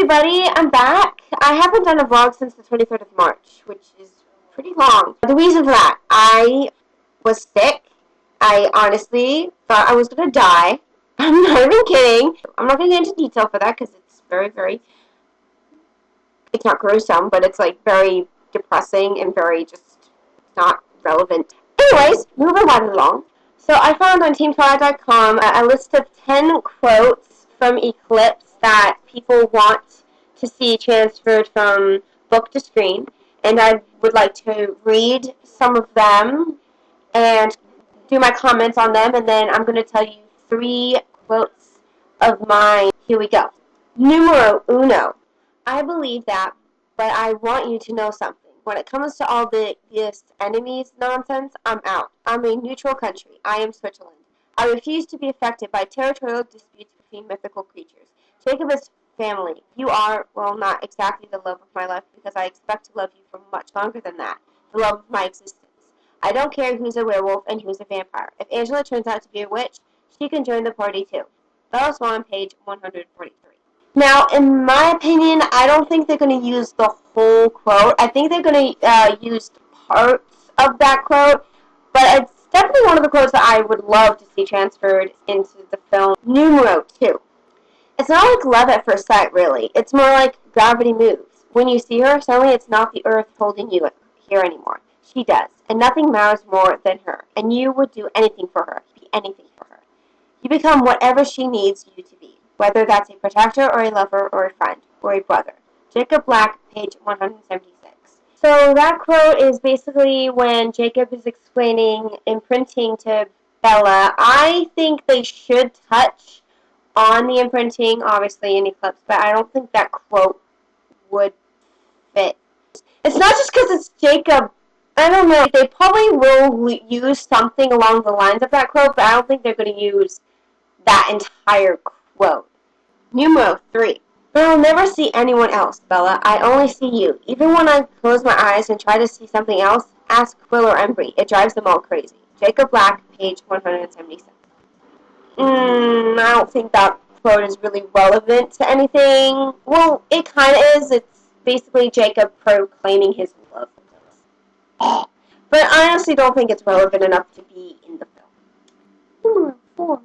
everybody, I'm back. I haven't done a vlog since the 23rd of March, which is pretty long. The reason for that, I was sick. I honestly thought I was going to die. I'm not even kidding. I'm not going to get into detail for that because it's it's not gruesome, but it's like very depressing and very just not relevant. Anyways, moving right along. So I found on teamtwilight.com a list of 10 quotes from Eclipse that people want to see transferred from book to screen, and I would like to read some of them and do my comments on them, and then I'm going to tell you 3 quotes of mine. Here we go. Numero uno. I believe that, but I want you to know something. When it comes to all this enemies nonsense, I'm out. I'm a neutral country. I am Switzerland. I refuse to be affected by territorial disputes between mythical creatures. Jacob is family. You are, well, not exactly the love of my life, because I expect to love you for much longer than that. The love of my existence. I don't care who's a werewolf and who's a vampire. If Angela turns out to be a witch, she can join the party too. Swan, page 143. Now, in my opinion, I don't think they're going to use the whole quote. I think they're going to use parts of that quote, but it's definitely one of the quotes that I would love to see transferred into the film. Numero 2. It's not like love at first sight, really. It's more like gravity moves. When you see her, suddenly it's not the earth holding you here anymore. She does, and nothing matters more than her, and you would do anything for her, be anything for her. You become whatever she needs you to be, whether that's a protector or a lover or a friend or a brother. Jacob Black, page 176. So that quote is basically when Jacob is explaining imprinting to Bella. I think they should touch on the imprinting, obviously, in Eclipse, but I don't think that quote would fit. It's not just because it's Jacob. I don't know. They probably will use something along the lines of that quote, but I don't think they're going to use that entire quote. Numero 3. I'll never see anyone else, Bella. I only see you. Even when I close my eyes and try to see something else, ask Quill or Embry. It drives them all crazy. Jacob Black, page 176. I don't think that quote is really relevant to anything. Well, it kind of is. It's basically Jacob proclaiming his love. But I honestly don't think it's relevant enough to be in the film. Number 4.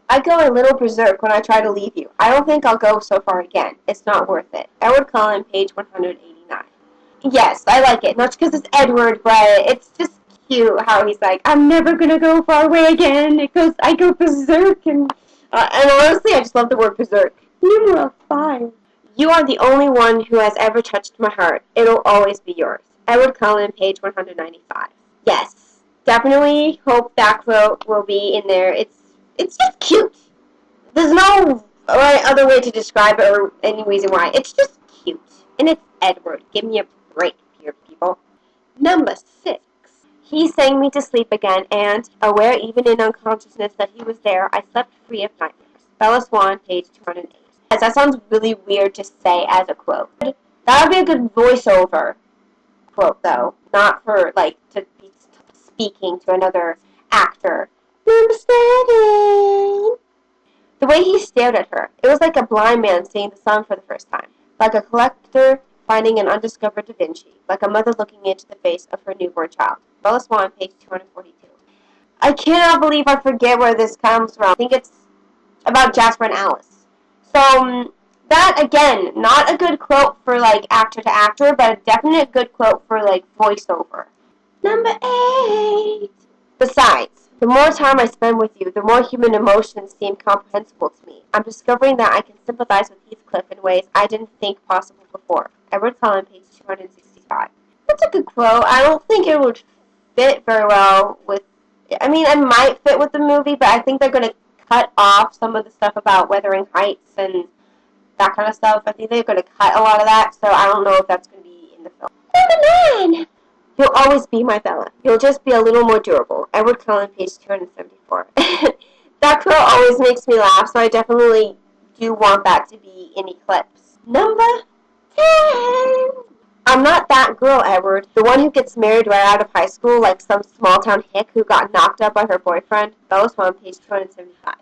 I go a little berserk when I try to leave you. I don't think I'll go so far again. It's not worth it. Edward Cullen, page 189. Yes, I like it. Not because it's Edward, but it's just cute how he's like, I'm never gonna go far away again. I go berserk, and honestly, I just love the word berserk. Numero 5. You are the only one who has ever touched my heart. It'll always be yours. Edward Cullen, page 195. Yes, definitely hope that quote will be in there. It's just cute. There's no other way to describe it or any reason why. It's just cute. And it's Edward. Give me a break here, people. Number 6. He sang me to sleep again, and, aware even in unconsciousness that he was there, I slept free of nightmares. Bella Swan, page 208. Yes, that sounds really weird to say as a quote. That would be a good voiceover quote, though. Not for, to be speaking to another actor. Number 7. The way he stared at her. It was like a blind man seeing the sun for the first time. Like a collector finding an undiscovered Da Vinci. Like a mother looking into the face of her newborn child. Bella Swan, page 242. I cannot believe I forget where this comes from. I think it's about Jasper and Alice. So, that, again, not a good quote for, actor to actor, but a definite good quote for, voiceover. Number 8. Besides, the more time I spend with you, the more human emotions seem comprehensible to me. I'm discovering that I can sympathize with Heathcliff in ways I didn't think possible before. Edward Cullen, page 265. That's a good quote. I don't think it would fit very well with... I mean, it might fit with the movie, but I think they're going to cut off some of the stuff about Wuthering Heights and that kind of stuff. I think they're going to cut a lot of that, so I don't know if that's going to be in the film. Number 9! You'll always be my Bella. You'll just be a little more durable. Edward Cullen, page 274. That quote always makes me laugh, so I definitely do want that to be in Eclipse. Number 10! I'm not that girl, Edward. The one who gets married right out of high school like some small-town hick who got knocked up by her boyfriend. Bella Swan, page 275.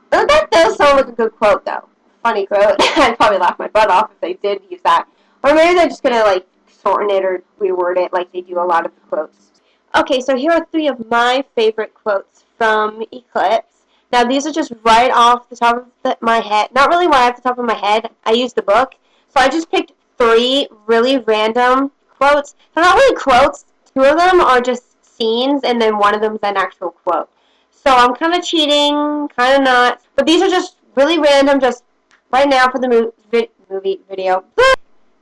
That does sound like a good quote, though. funny quote. I'd probably laugh my butt off if they did use that. Or maybe they're just going to, like, shorten it or reword it like they do a lot of quotes. Okay, so here are 3 of my favorite quotes from Eclipse. Now, these are just right off the top of my head. Not really right off the top of my head. I used the book. So I just picked 3 really random quotes. They're not really quotes. 2 of them are just scenes, and then 1 of them is an actual quote. So I'm kind of cheating, kind of not. But these are just really random, just right now for the movie video.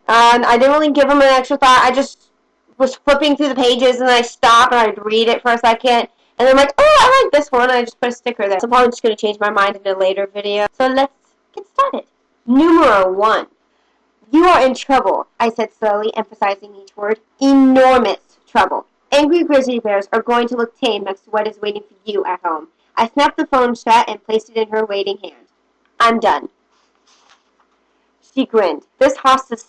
And I didn't really give them an extra thought. I just was flipping through the pages, and then I stopped, and I'd read it for a second. And I'm like, oh, I like this one, and I just put a sticker there. So I'm probably just going to change my mind in a later video. So let's get started. Numero 1. You are in trouble, I said slowly, emphasizing each word. Enormous trouble. Angry grizzly bears are going to look tame next to what is waiting for you at home. I snapped the phone shut and placed it in her waiting hand. I'm done. She grinned. This hostage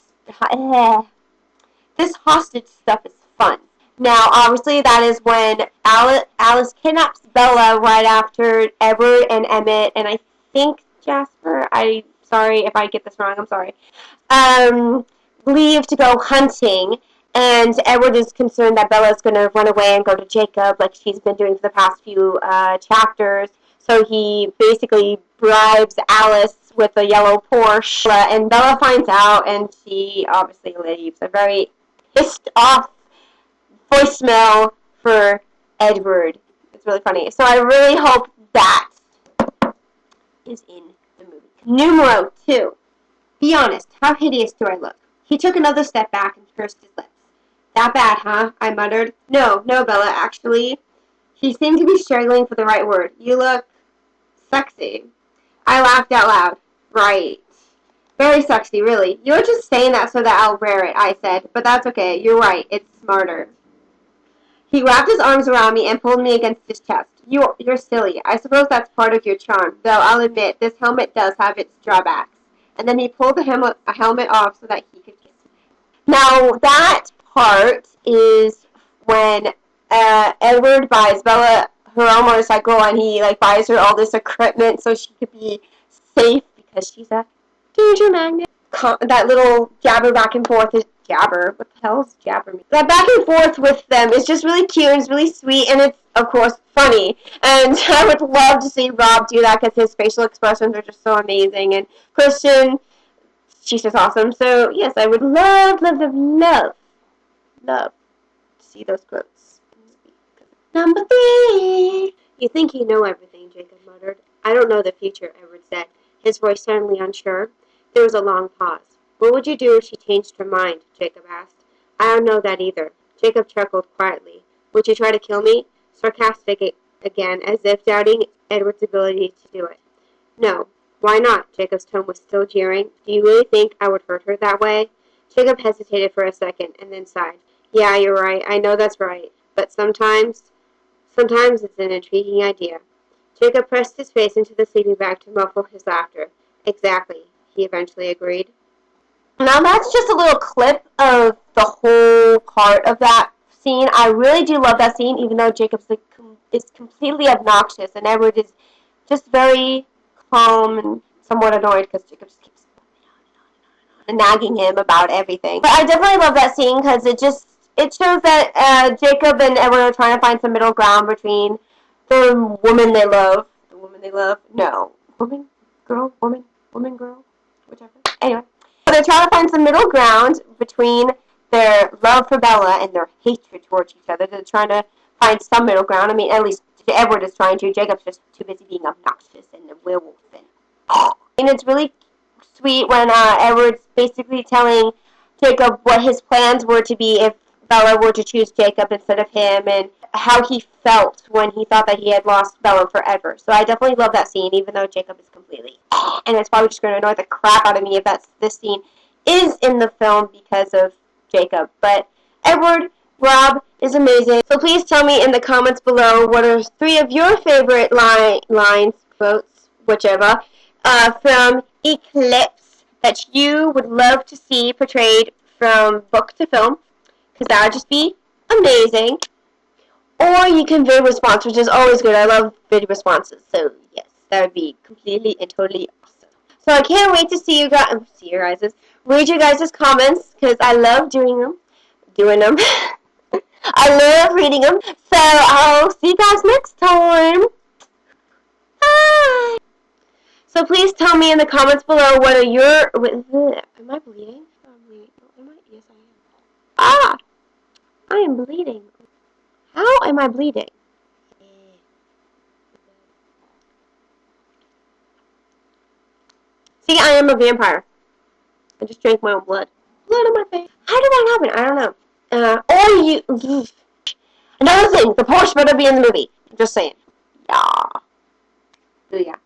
stuff is fun. Now, obviously, that is when Alice kidnaps Bella right after Edward and Emmett, and I think Jasper, sorry if I get this wrong, I'm sorry, leave to go hunting, and Edward is concerned that Bella is going to run away and go to Jacob like she's been doing for the past few chapters. So he basically bribes Alice with a yellow Porsche, and Bella finds out, and she obviously leaves. A very pissed off voicemail for Edward. It's really funny. So I really hope that is in the movie. Numero 2. Be honest. How hideous do I look? He took another step back and pursed his lips. That bad, huh? I muttered. No, Bella, actually. She seemed to be struggling for the right word. You look sexy. I laughed out loud. Right. Very sexy, really. You're just saying that so that I'll wear it, I said. But that's okay. You're right. It's smarter. He wrapped his arms around me and pulled me against his chest. You're silly. I suppose that's part of your charm, though I'll admit this helmet does have its drawbacks. And then he pulled the helmet off so that he could kiss me. Now, that part is when Edward buys Bella her own motorcycle, and he buys her all this equipment so she could be safe because she's a danger magnet. That little jabber back and forth is jabber. What the hell is jabber mean? That back and forth with them is just really cute and it's really sweet, and it's of course funny. And I would love to see Rob do that because his facial expressions are just so amazing. And Christian, she's just awesome. So yes, I would love to see those quotes. Number 3. You think you know everything, Jacob muttered. I don't know the future, Edward said, his voice suddenly unsure. There was a long pause. What would you do if she changed her mind? Jacob asked. I don't know that either. Jacob chuckled quietly. Would you try to kill me? Sarcastic again, as if doubting Edward's ability to do it. No. Why not? Jacob's tone was still jeering. Do you really think I would hurt her that way? Jacob hesitated for a second, and then sighed. Yeah, you're right. I know that's right. But sometimes it's an intriguing idea. Jacob pressed his face into the sleeping bag to muffle his laughter. Exactly, he eventually agreed. Now that's just a little clip of the whole part of that scene. I really do love that scene, even though Jacob is completely obnoxious, and Edward is just very calm and somewhat annoyed because Jacob just keeps nagging him about everything. But I definitely love that scene because it shows that Jacob and Edward are trying to find some middle ground between the woman they love. No. Woman, girl, whichever. Anyway. They're trying to find some middle ground between their love for Bella and their hatred towards each other. They're trying to find some middle ground. I mean, at least Edward is trying to. Jacob's just too busy being obnoxious and a werewolf. And it's really sweet when Edward's basically telling Jacob what his plans were to be if Bella were to choose Jacob instead of him, and how he felt when he thought that he had lost Bella forever. So I definitely love that scene, even though Jacob is completely and it's probably just going to annoy the crap out of me if this scene is in the film because of Jacob. But Edward, Rob is amazing. So please tell me in the comments below what are 3 of your favorite lines, quotes, whichever, from Eclipse that you would love to see portrayed from book to film, because that would just be amazing. Or you can vid response, which is always good. I love vid responses, so yes, that would be completely and totally awesome. So I can't wait to see you guys. Read you guys' comments because I love doing them. I love reading them. So I'll see you guys next time. Bye. So please tell me in the comments below whether you're. Am I bleeding? Am I? Yes, I am. Ah! I am bleeding. How am I bleeding? See, I am a vampire. I just drank my own blood. Blood on my face. How did that happen? I don't know. Or you. Another thing, the Porsche better be in the movie. I'm just saying. Yeah. Booyah.